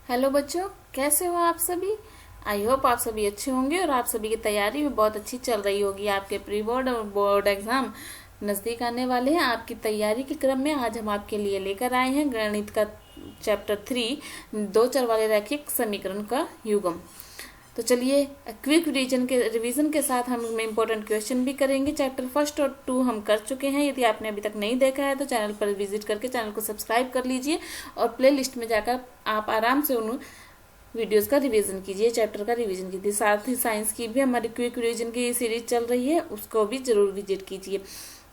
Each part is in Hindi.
हेलो बच्चों, कैसे हो आप सभी। आई होप आप सभी अच्छे होंगे और आप सभी की तैयारी भी बहुत अच्छी चल रही होगी। आपके प्री बोर्ड और बोर्ड एग्जाम नज़दीक आने वाले हैं। आपकी तैयारी के क्रम में आज हम आपके लिए लेकर आए हैं गणित का चैप्टर 3 दो चर वाले रैखिक समीकरण का युग्म। तो चलिए क्विक रिवीजन के साथ हम इम्पोर्टेंट क्वेश्चन भी करेंगे। चैप्टर 1 और 2 हम कर चुके हैं। यदि आपने अभी तक नहीं देखा है तो चैनल पर विजिट करके चैनल को सब्सक्राइब कर लीजिए और प्ले लिस्ट में जाकर आप आराम से उन वीडियोस का रिवीजन कीजिए, चैप्टर का रिवीजन कीजिए। साथ ही साइंस की भी हमारी क्विक रिवीजन की सीरीज चल रही है, उसको भी जरूर विजिट कीजिए।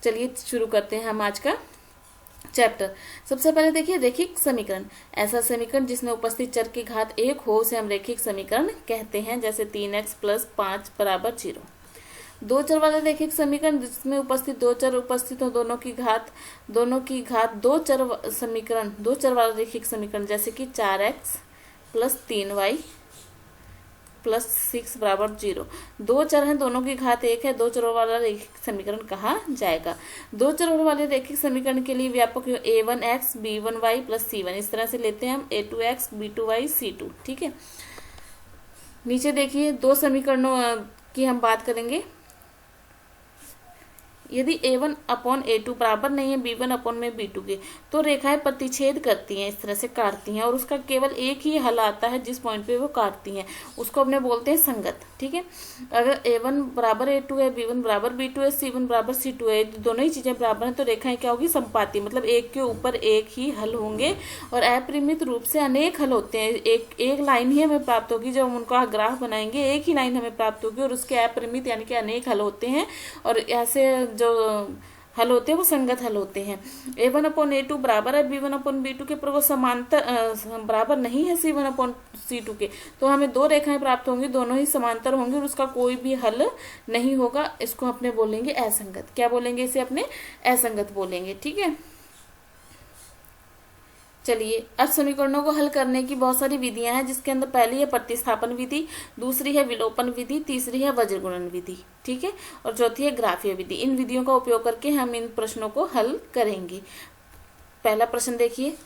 चलिए शुरू करते हैं हम आज का चैप्टर। सबसे पहले देखिए रैखिक समीकरण। ऐसा समीकरण जिसमें उपस्थित चर की घात 1 हो उसे हम रैखिक समीकरण कहते हैं। जैसे 3x + 5 = 0। दो चर वाला रैखिक समीकरण जिसमें उपस्थित दो चर उपस्थित हो, दोनों की घात दो चर समीकरण, दो चर वाला रैखिक समीकरण जैसे कि 4x + 3y + 6 = 0। दो चर हैं, दोनों की घात 1 है, दो चरों वाला रैखिक समीकरण कहा जाएगा। दो चरों वाले रैखिक समीकरण के लिए व्यापक a1x b1y + c1 इस तरह से लेते हैं हम a2x b2y c2। ठीक है, नीचे देखिए दो समीकरणों की हम बात करेंगे। यदि a1/a2 बराबर नहीं है b1/b2 के तो रेखाएं प्रतिच्छेद करती हैं, इस तरह से काटती हैं और उसका केवल एक ही हल आता है जिस पॉइंट पे वो काटती हैं, उसको अपने बोलते हैं संगत। ठीक है, अगर a1 = a2 है, b1 = b2 है, c1 = c2 है, दोनों ही चीजें बराबर हैं तो रेखाएं क्या होगी, समपाती, मतलब एक के ऊपर एक ही हल होंगे और अपरिमित रूप से अनेक हल होते हैं। एक लाइन ही हमें प्राप्त होगी, जब हम उनका ग्राफ बनाएंगे एक ही लाइन हमें प्राप्त होगी और उसके अपरिमित यानी कि अनेक हल होते हैं और ऐसे जो हल होते हैं वो संगत हल होते हैं। a1/a2 बराबर है b1/b2 के, पर वो समांतर बराबर नहीं है c1/c2 के, तो हमें दो रेखाएं प्राप्त होंगी, दोनों ही समांतर होंगी और उसका कोई भी हल नहीं होगा। इसको अपने बोलेंगे असंगत। क्या बोलेंगे इसे, अपने असंगत बोलेंगे। ठीक है, चलिए अब समीकरणों को हल करने की बहुत सारी विधियां हैं, जिसके अंदर पहली है प्रतिस्थापन विधि, दूसरी है विलोपन विधि, तीसरी है वज्रगुणन विधि। ठीक है, और चौथी है ग्राफीय विधि। इन विधियों का उपयोग करके हम इन प्रश्नों को हल करेंगे। पहला प्रश्न देखिए,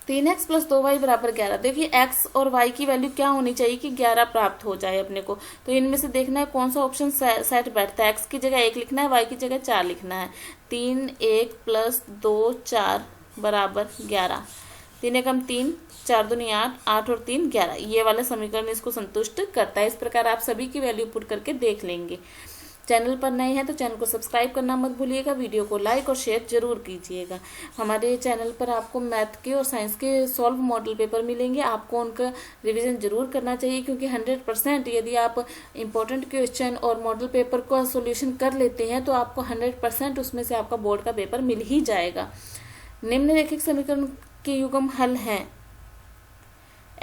3x + 2y = 11। देखिए x और y की वैल्यू क्या होनी चाहिए कि 11 प्राप्त हो जाए अपने को। तो इनमें से देखना है कौन सा ऑप्शन सेट बैठता है। x की जगह 1 लिखना है, y की जगह 4 लिखना है। 3 1 + 2 4 = 11। 3 एकम 3, 4 दूनी 8, 8 और 3 11। ये वाला समीकरण इसको संतुष्ट करता है। इस प्रकार आप सभी की वैल्यू पुट करके देख लेंगे। चैनल पर नए हैं तो चैनल को सब्सक्राइब करना मत भूलिएगा, वीडियो को लाइक और शेयर जरूर कीजिएगा। हमारे चैनल पर आपको मैथ के और साइंस के सॉल्व मॉडल पेपर मिलेंगे, आपको उनका रिवीजन जरूर करना चाहिए, क्योंकि 100% यदि आप इम्पोर्टेंट क्वेश्चन और मॉडल पेपर का सोल्यूशन कर लेते हैं तो आपको 100% उसमें से आपका बोर्ड का पेपर मिल ही जाएगा। निम्नलिखित समीकरण के युग्म हल हैं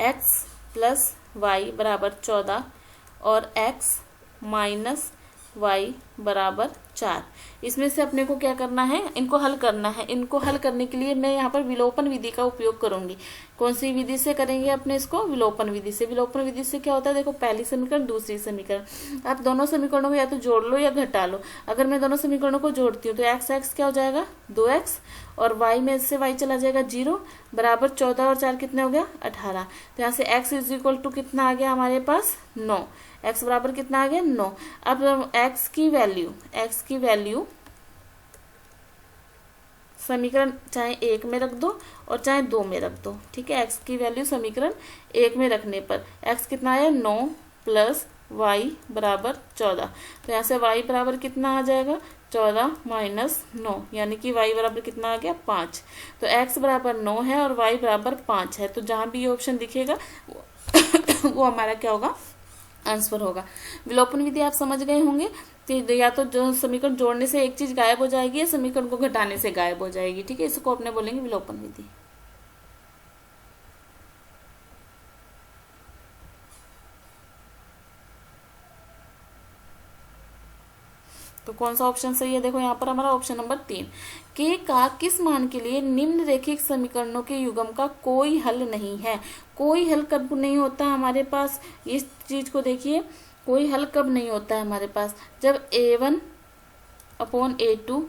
x + y = 14 और x - y = 4। इसमें से अपने को क्या करना है, इनको हल करना है। इनको हल करने के लिए मैं यहाँ पर विलोपन विधि का उपयोग करूंगी। कौन सी विधि से करेंगे अपने इसको, विलोपन विधि से। विलोपन विधि से क्या होता है, देखो पहली समीकरण दूसरी समीकरण, आप दोनों समीकरणों को या तो जोड़ लो या घटा लो। अगर मैं दोनों समीकरणों को जोड़ती हूँ तो x क्या हो जाएगा 2x और y में से y चला जाएगा 0 = 14 और 4 कितने हो गया 18। तो यहाँ से x = कितना आ गया हमारे पास 9। x बराबर कितना आ गया 9। अब x की वैल्यू समीकरण चाहे 1 में रख दो और चाहे 2 में रख दो। ठीक है, x की वैल्यू समीकरण 1 में रखने पर x कितना आया 9 + y = 14। तो यहाँ से y बराबर कितना आ जाएगा 14 - 9, यानी कि y बराबर कितना आ गया 5। तो x बराबर 9 है और y बराबर 5 है, तो जहां भी ये ऑप्शन दिखेगा वो हमारा क्या होगा, आंसर होगा। विलोपन विधि आप समझ गए होंगे। तो या तो जो समीकरण जोड़ने से एक चीज गायब हो जाएगी या समीकरण को घटाने से गायब हो जाएगी। ठीक है, इसको अपने बोलेंगे विलोपन विधि। तो कौन सा ऑप्शन सही है, देखो यहाँ पर हमारा ऑप्शन नंबर 3। के का किस मान के लिए निम्न रैखिक समीकरणों के युग्म का कोई हल नहीं है। कोई हल कब नहीं होता हमारे पास, इस चीज को देखिए, कोई हल कब नहीं होता है हमारे पास, जब a1/a2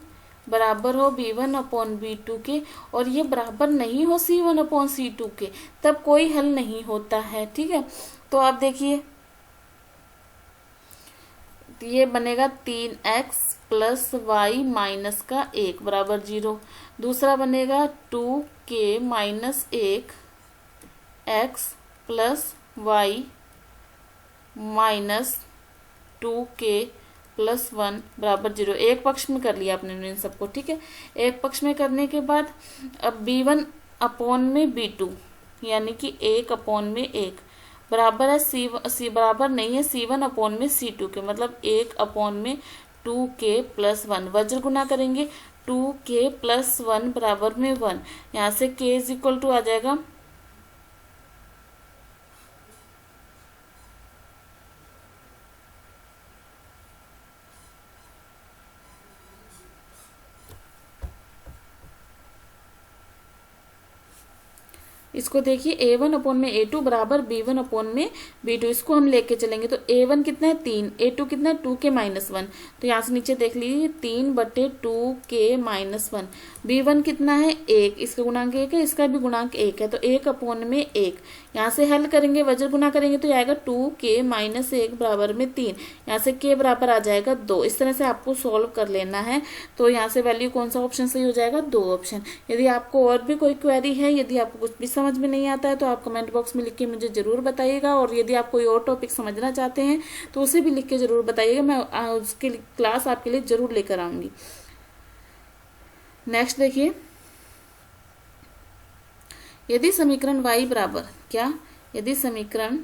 बराबर हो b1/b2 के और ये बराबर नहीं हो c1/c2 के, तब कोई हल नहीं होता है। ठीक है, तो आप देखिए ये बनेगा 3x प्लस वाई माइनस का 1 बराबर 0। दूसरा बनेगा 2k minus 1 x plus y minus 2k plus 1 बराबर 0। एक पक्ष में कर लिया आपने इन सबको। ठीक है, एक पक्ष में करने के बाद अब b1/b2 यानी कि 1/1 बराबर है सी बराबर नहीं है c1/c2 के, मतलब 1/2k प्लस 1। वज्र गुना करेंगे 2k प्लस 1 बराबर में 1। यहाँ से k इज इक्वल टू आ जाएगा इसको देखिए a1/a2 बराबर b1/b2। इसको हम लेके चलेंगे तो a1 कितना है 3, a2 कितना है 2k माइनस 1। तो यहाँ से नीचे देख लीजिए 3/2k माइनस 1। b1 कितना है 1, इसका गुणांक 1 है, इसका भी गुणांक 1 है, तो 1/1। यहाँ से हल करेंगे वज्र गुना करेंगे तो आएगा 2k माइनस 1 बराबर में 3। यहाँ से k बराबर आ जाएगा 2। इस तरह से आपको सॉल्व कर लेना है। तो यहाँ से वैल्यू कौन सा ऑप्शन सही हो जाएगा, 2 ऑप्शन। यदि आपको और भी कोई क्वेरी है, यदि आपको कुछ भी समझ में नहीं आता है तो आप कमेंट बॉक्स में लिख के मुझे जरूर बताइएगा। और यदि आप कोई और टॉपिक समझना चाहते हैं तो उसे भी लिख के जरूर बताइएगा, मैं उसके क्लास आपके लिए जरूर लेकर आऊंगी। नेक्स्ट देखिए, यदि समीकरण y बराबर क्या, यदि समीकरण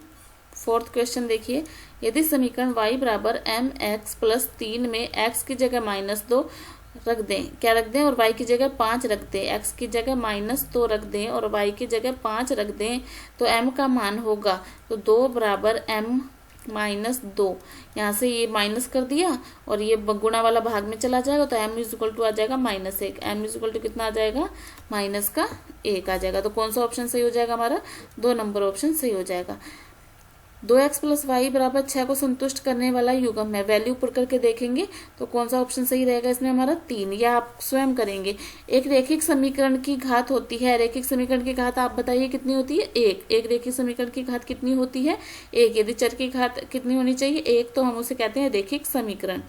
फोर्थ क्वेश्चन देखिए, यदि समीकरण y बराबर mx प्लस 3 में x की जगह -2 रख दें, क्या रख दें, और y की जगह 5 रख दें, x की जगह -2 रख दें और y की जगह 5 रख दें, तो m का मान होगा तो 2 बराबर m -2। यहाँ से ये माइनस कर दिया और ये गुणा वाला भाग में चला जाएगा तो m इज इक्वल टू आ जाएगा -1। m इज इक्वल टू कितना आ जाएगा, -1 आ जाएगा। तो कौन सा ऑप्शन सही हो जाएगा हमारा, 2 नंबर ऑप्शन सही हो जाएगा। 2x प्लस वाई बराबर 6 को संतुष्ट करने वाला युग्म है। वैल्यू पुट करके देखेंगे तो कौन सा ऑप्शन सही रहेगा इसमें हमारा 3, या आप स्वयं करेंगे। एक रैखिक समीकरण की घात होती है, रैखिक समीकरण की घात आप बताइए कितनी होती है, 1। एक रैखिक समीकरण की घात कितनी होती है, 1। यदि चर की घात कितनी होनी चाहिए, 1, तो हम उसे कहते हैं रैखिक समीकरण।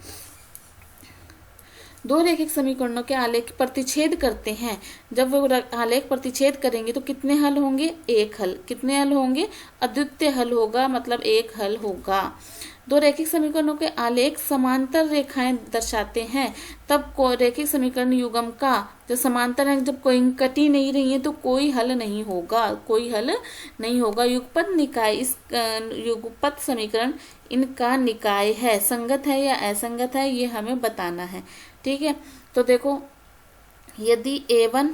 दो रैखिक समीकरणों के आलेख प्रतिच्छेद करते हैं, जब वो आलेख प्रतिच्छेद करेंगे तो कितने हल होंगे, 1 हल। कितने हल होंगे, अद्वितीय हल होगा, मतलब 1 हल होगा। दो रैखिक समीकरणों के आलेख समांतर रेखाएं दर्शाते हैं, तब रैखिक समीकरण युग्म का जो समांतर है, जब कोई कटी नहीं रही है तो कोई हल नहीं होगा, कोई हल नहीं होगा। युगपत निकाय, इस युगपत समीकरण इनका निकाय है, संगत है या असंगत है, ये हमें बताना है। ठीक है, तो देखो यदि a1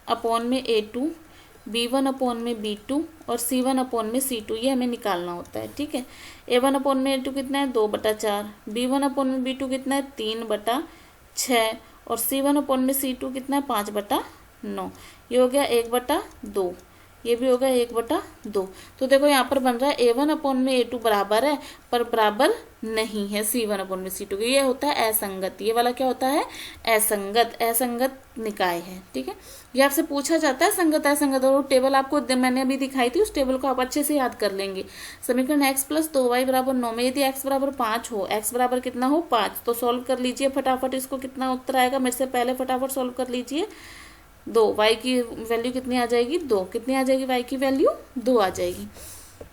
अपॉन में a2, b1 अपॉन में b2 और c1 अपॉन में c2, ये हमें निकालना होता है। ठीक है, a1 अपॉन में a2 कितना है, 2/4, b1 अपॉन में b2 कितना है, 3/6 और c1 अपॉन में c2 कितना है, 5/9। ये हो गया 1/2, ये भी होगा 1/2। तो देखो यहाँ पर बन रहा है a1 अपॉन में a2 बराबर है, पर बराबर नहीं है c1 अपॉन में c2। ये होता है असंगत, ये वाला क्या होता है, असंगत, असंगत निकाय है। ठीक है, ये आपसे पूछा जाता है संगत असंगत, और टेबल आपको मैंने अभी दिखाई थी, उस टेबल को आप अच्छे से याद कर लेंगे। समीकरण x प्लस 2y बराबर 9 में यदि x बराबर 5 हो, x बराबर कितना हो, 5, तो सॉल्व कर लीजिए फटाफट। इसको कितना उत्तर आएगा, मेरे से पहले फटाफट सॉल्व कर लीजिए। 2, y की वैल्यू कितनी आ जाएगी, 2। कितनी आ जाएगी y की वैल्यू, 2 आ जाएगी।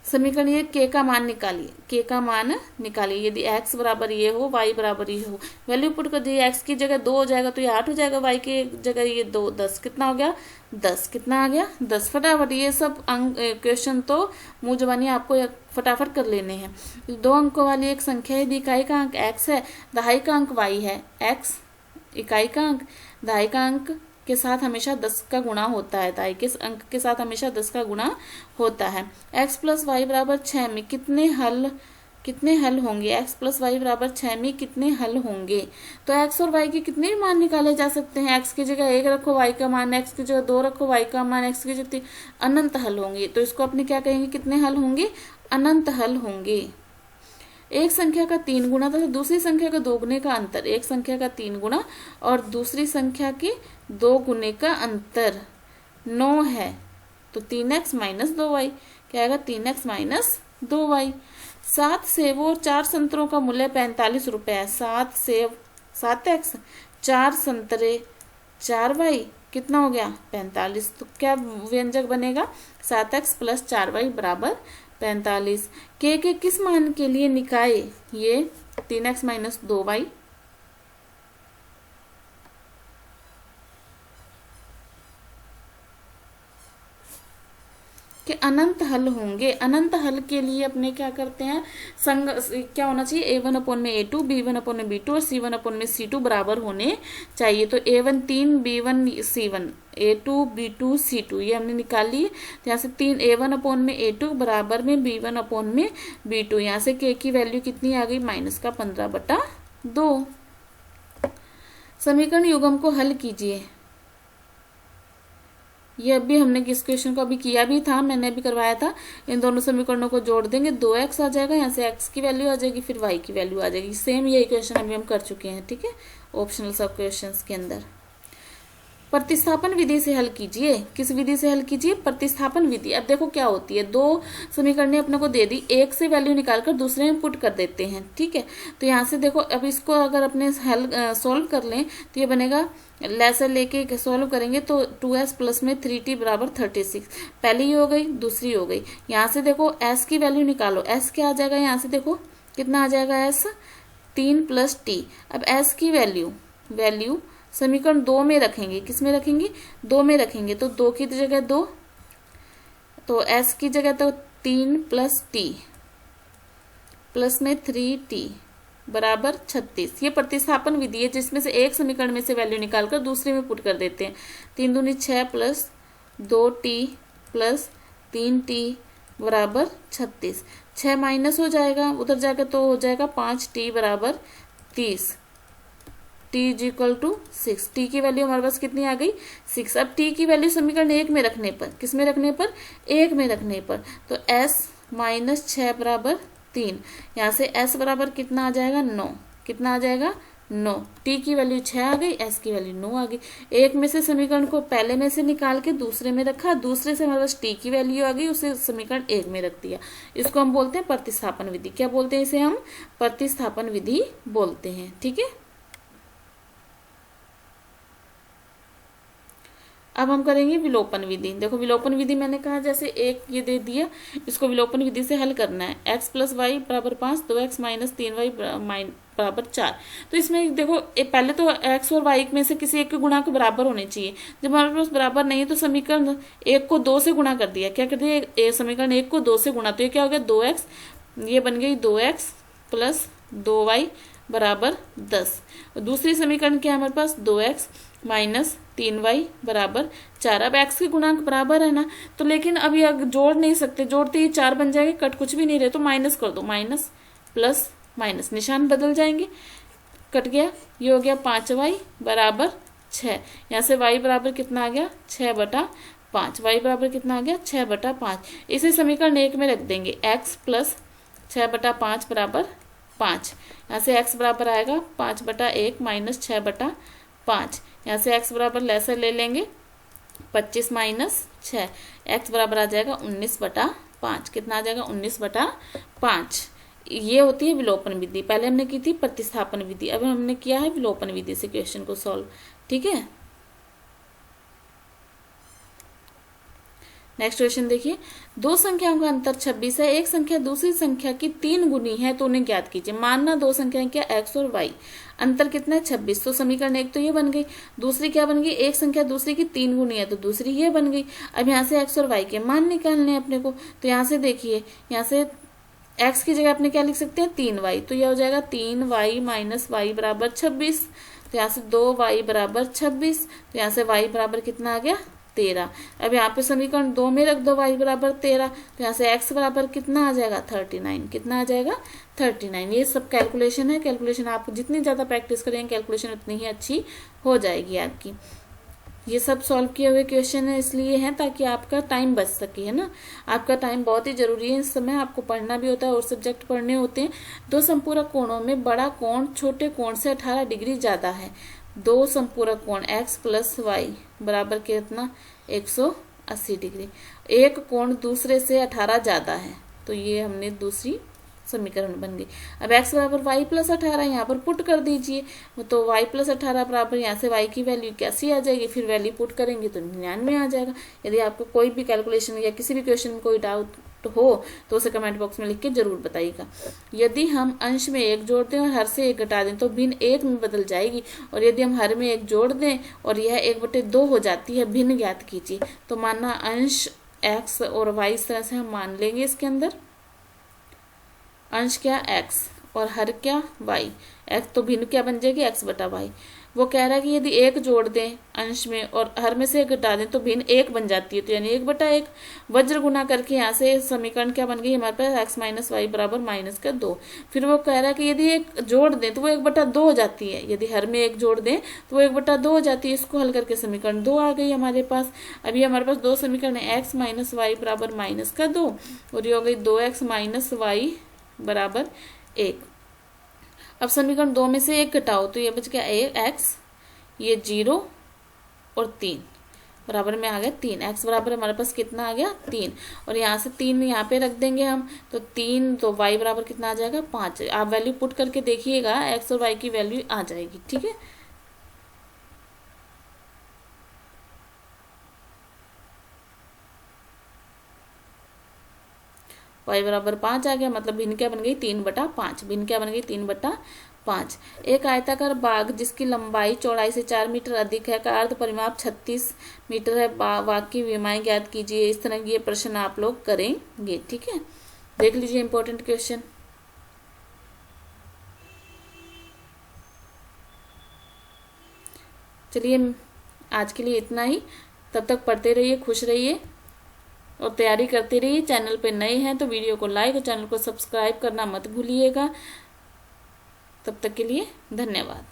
समीकरण ये k का मान निकालिए, k का मान निकालिए। यदि x बराबर ये हो, y बराबर ये हो, वैल्यू पुट कर दीजिए। x की जगह 2 हो जाएगा तो ये 8 हो जाएगा, y की जगह ये 2, 10। कितना हो गया, 10। कितना आ गया, 10। फटाफट ये सब क्वेश्चन तो मुंह जबानी आपको फटाफट कर लेने हैं। 2 अंकों वाली एक संख्या है, इकाई का अंक x है, दहाई का अंक y है। x इकाई का अंक, दहाई का अंक के साथ हमेशा 10 का गुणा होता है, दहाई के अंक के साथ हमेशा 10 का गुणा होता है। x प्लस वाई बराबर 6 में कितने हल होंगे, x प्लस वाई बराबर 6 में कितने हल होंगे। तो x और y के कितने भी मान निकाले जा सकते हैं। x की जगह 1 रखो, y का मान, x की जगह 2 रखो, y का मान, x की जगह अनंत हल होंगे। तो इसको अपने क्या कहेंगे, कितने हल होंगे, अनंत हल होंगे। एक संख्या का 3 गुना तथा दूसरी संख्या का 2 गुने का अंतर, एक संख्या का 3 गुना और दूसरी संख्या के 2 गुने का अंतर 9 है, तो 3x माइनस 2y क्या आएगा, 3x माइनस 2y। 7 सेबों और 4 संतरों का मूल्य 45 रुपए है। 7 सेब 7x, 4 संतरे 4y कितना हो गया 45। तो क्या व्यंजक बनेगा 7x प्लस 4y बराबर 45। के किस मान के लिए निकाय ये 3x माइनस 2y कि अनंत हल होंगे। अनंत हल के लिए अपने क्या करते हैं, संग क्या होना चाहिए, a1 अपॉन में a2, b1 अपॉन में b2 और c1 अपॉन में c2 बराबर होने चाहिए। तो a1 3, b1 c1, a2 b2 c2 ये हमने निकाल लिए। तो यहाँ से 3 a1 अपॉन में a2 बराबर में b1 अपॉन में b2। यहाँ से k की वैल्यू कितनी आ गई, माइनस का 15/2। समीकरण युग्म को हल कीजिए। ये अभी हमने इस क्वेश्चन को अभी किया भी था, मैंने अभी करवाया था। इन दोनों समीकरणों को जोड़ देंगे, 2x आ जाएगा, यहाँ से x की वैल्यू आ जाएगी, फिर y की वैल्यू आ जाएगी। सेम यही क्वेश्चन अभी हम कर चुके हैं, ठीक है, ऑप्शनल सब क्वेश्चंस के अंदर। प्रतिस्थापन विधि से हल कीजिए। किस विधि से हल कीजिए, प्रतिस्थापन विधि। अब देखो क्या होती है, 2 समीकरण अपने को दे दी, एक से वैल्यू निकालकर दूसरे में पुट कर देते हैं, ठीक है। तो यहाँ से देखो अब इसको अगर अपने हल सॉल्व कर लें तो ये बनेगा, लेसर लेके सॉल्व करेंगे तो 2s प्लस में 3t बराबर 36। पहली हो गई, दूसरी हो गई। यहाँ से देखो s की वैल्यू निकालो, s क्या आ जाएगा, यहाँ से देखो कितना आ जाएगा, s 3 प्लस t। अब s की वैल्यू समीकरण 2 में रखेंगे, किस में रखेंगे, 2 में रखेंगे। तो 2 की जगह 2, तो s की जगह तो 3 प्लस t प्लस में 3t बराबर 36। ये प्रतिस्थापन विधि है जिसमें से एक समीकरण में से वैल्यू निकालकर दूसरे में पुट कर देते हैं। 3 दूनी 6 प्लस 2t प्लस 3t बराबर 36। 6 माइनस हो जाएगा, उधर जाकर तो हो जाएगा 5t बराबर 30। t is equal to 6। t की वैल्यू हमारे पास कितनी आ गई, 6। अब t की वैल्यू समीकरण 1 में रखने पर, किस में रखने पर, 1 में रखने पर, तो s माइनस 6 बराबर 3। यहाँ से s बराबर कितना आ जाएगा, 9। कितना आ जाएगा, 9। t की वैल्यू 6 आ गई, s की वैल्यू 9 आ गई। एक में से समीकरण को पहले में से निकाल के दूसरे में रखा, दूसरे से हमारे पास t की वैल्यू आ गई, उसे समीकरण 1 में रख दिया। इसको हम बोलते हैं प्रतिस्थापन विधि। क्या बोलते हैं इसे, हम प्रतिस्थापन विधि बोलते हैं, ठीक है। अब हम करेंगे विलोपन विधि। देखो विलोपन विधि मैंने कहा जैसे एक ये दे दिया, इसको विलोपन विधि से हल करना है। x प्लस वाई बराबर 5, 2x माइनस 3y बराबर 4। तो इसमें देखो पहले तो x और y में से किसी एक के गुणा के बराबर होने चाहिए। जब हमारे पास बराबर नहीं है तो समीकरण 1 को 2 से गुणा कर दिया। क्या कर दिया, समीकरण 1 को 2 से गुणा, तो ये क्या हो गया 2x, ये बन गई 2x प्लस 2y बराबर 10। दूसरी समीकरण क्या है हमारे पास, 2x माइनस 3y बराबर 4। अब x के गुणांक बराबर है ना, तो लेकिन अब ये जोड़ नहीं सकते, जोड़ते ही 4 बन जाएंगे, कट कुछ भी नहीं रहे तो माइनस कर दो, माइनस प्लस माइनस निशान बदल जाएंगे, कट गया। ये हो गया 5y बराबर 6। यहाँ से y बराबर कितना आ गया, 6/5। y बराबर कितना आ गया, 6/5। इसे समीकरण 1 में रख देंगे, x प्लस 6/5 बराबर 5। यहाँ से x बराबर आएगा 5/1 माइनस 6/5। यहाँ से x बराबर लेसर ले लेंगे, 25 माइनस 6, x बराबर आ जाएगा 19/5। कितना आ जाएगा, 19/5। ये होती है विलोपन विधि। पहले हमने की थी प्रतिस्थापन विधि, अब हमने किया है विलोपन विधि से क्वेश्चन को सॉल्व, ठीक है। नेक्स्ट क्वेश्चन देखिए, 2 संख्याओं का अंतर 26 है, एक संख्या दूसरी संख्या की 3 गुनी है तो उन्हें ज्ञात कीजिए। मानना 2 संख्याएं क्या, x और y, अंतर कितना है 26। तो समीकरण 1 तो ये बन गई, दूसरी क्या बन गई, एक संख्या दूसरी की 3 गुनी है तो दूसरी ये बन गई। अब यहाँ से x और y के मान निकालने हैं अपने को, तो यहाँ से देखिए, यहाँ से x की जगह अपने क्या लिख सकते हैं, 3y, तो यह हो जाएगा 3y माइनस y बराबर 26। तो यहाँ से 2y बराबर 26, तो यहाँ से y बराबर कितना आ गया, 13। अब यहाँ पे समीकरण 2 में रख दो y बराबर 13, तो यहाँ से x बराबर कितना आ जाएगा, 39। कितना आ जाएगा, 39। ये सब कैलकुलेशन है, कैलकुलेशन आप जितनी ज़्यादा प्रैक्टिस करेंगे कैलकुलेशन उतनी ही अच्छी हो जाएगी आपकी। ये सब सॉल्व किए हुए क्वेश्चन है इसलिए है ताकि आपका टाइम बच सके, है ना। आपका टाइम बहुत ही जरूरी है इस समय, आपको पढ़ना भी होता है और सब्जेक्ट पढ़ने होते हैं। दो संपूरक कोणों में बड़ा कोण छोटे कोण से 18 डिग्री ज्यादा है। दो संपूरक कोण x प्लस वाई बराबर कितना 180 डिग्री। एक कोण दूसरे से 18 ज्यादा है, तो ये हमने दूसरी समीकरण बन गई। अब x बराबर वाई प्लस 18 यहाँ पर पुट कर दीजिए, तो y प्लस 18 बराबर यहाँ से y की वैल्यू कैसी आ जाएगी, फिर वैल्यू पुट करेंगे तो 99 आ जाएगा। यदि आपको कोई भी कैलकुलेशन या किसी भी क्वेश्चन में कोई डाउट हो तो उसे कमेंट बॉक्स में लिख के जरूर बताइएगा। यदि हम अंश में 1 जोड़ दें और हर से 1 घटा दें तो भिन्न 1 में बदल जाएगी, और यदि हम हर में 1 जोड़ दें और यह 1/2 हो जाती है, भिन्न ज्ञात कीजिए। तो माना अंश x और y इस तरह से हम मान लेंगे। इसके अंदर अंश क्या x और हर क्या y, x तो भिन्न क्या बन जाएगी x/y। वो कह रहा है कि यदि 1 जोड़ दें अंश में और हर में से 1 घटा दें तो भिन्न 1 बन जाती है, तो यानी 1/1 वज्र गुना करके यहाँ से समीकरण क्या बन गई हमारे पास x माइनस वाई बराबर -2। फिर वो कह रहा है कि यदि 1 जोड़ दें तो वो 1/2 हो जाती है, यदि हर में 1 जोड़ दें तो वो 1/2 हो जाती है। इसको हल करके समीकरण 2 आ गई हमारे पास। अभी हमारे पास 2 समीकरण है, x माइनस वाई बराबर -2 और ये हो गई 2x माइनस वाई बराबर 1। अब समीकरण 2 में से 1 घटाओ तो ये बच गया x, ये 0 और 3 बराबर में आ गया 3। x बराबर हमारे पास कितना आ गया 3, और यहाँ से 3 यहाँ पे रख देंगे हम, तो 3 तो y बराबर कितना आ जाएगा 5। आप वैल्यू पुट करके देखिएगा, x और y की वैल्यू आ जाएगी, ठीक है। y बराबर 5 आ गया, मतलब भिन्न क्या बन गई 3/5। भिन्न क्या बन गई 3/5। एक आयताकार बाग जिसकी लंबाई चौड़ाई से 4 मीटर अधिक है का अर्ध परिमाप 36 मीटर है, बाग की विमाएं ज्ञात कीजिए। इस तरह ये प्रश्न आप लोग करेंगे, ठीक है। देख लीजिए इंपॉर्टेंट क्वेश्चन। चलिए आज के लिए इतना ही, तब तक पढ़ते रहिए, खुश रहिए और तैयारी करते रहिए। चैनल पे नए हैं तो वीडियो को लाइक और चैनल को सब्सक्राइब करना मत भूलिएगा। तब तक के लिए धन्यवाद।